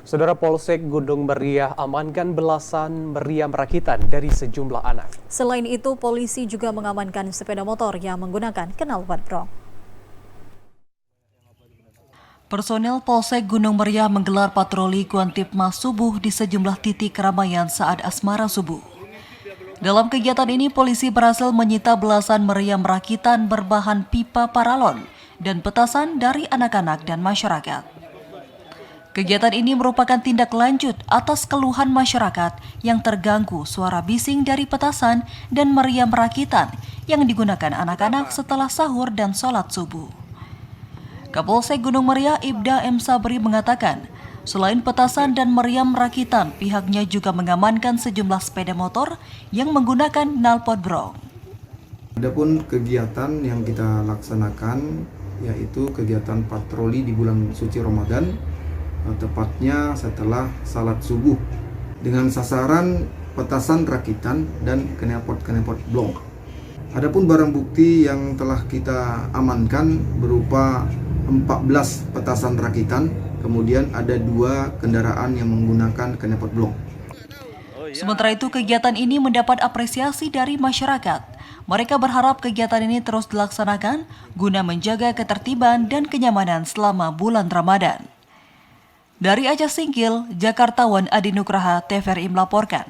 Saudara, Polsek Gunung Meriah amankan belasan meriam rakitan dari sejumlah anak. Selain itu, polisi juga mengamankan sepeda motor yang menggunakan knalpot brong. Personel Polsek Gunung Meriah menggelar patroli Kuantipmas subuh di sejumlah titik keramaian saat asmara subuh. Dalam kegiatan ini, polisi berhasil menyita belasan meriam rakitan berbahan pipa paralon dan petasan dari anak-anak dan masyarakat. Kegiatan ini merupakan tindak lanjut atas keluhan masyarakat yang terganggu suara bising dari petasan dan meriam rakitan yang digunakan anak-anak setelah sahur dan sholat subuh. Kapolsek Gunung Meriah Ibda M. Sabri mengatakan, selain petasan dan meriam rakitan, pihaknya juga mengamankan sejumlah sepeda motor yang menggunakan knalpot brong. Adapun kegiatan yang kita laksanakan yaitu kegiatan patroli di bulan suci Ramadan, tepatnya setelah salat subuh, dengan sasaran petasan rakitan dan knalpot blong. Adapun barang bukti yang telah kita amankan berupa 14 petasan rakitan, kemudian ada 2 kendaraan yang menggunakan knalpot blong. Sementara itu, kegiatan ini mendapat apresiasi dari masyarakat. Mereka berharap kegiatan ini terus dilaksanakan guna menjaga ketertiban dan kenyamanan selama bulan Ramadan. Dari Aceh Singkil, Jakartawan Adi Nugraha, TVRI melaporkan.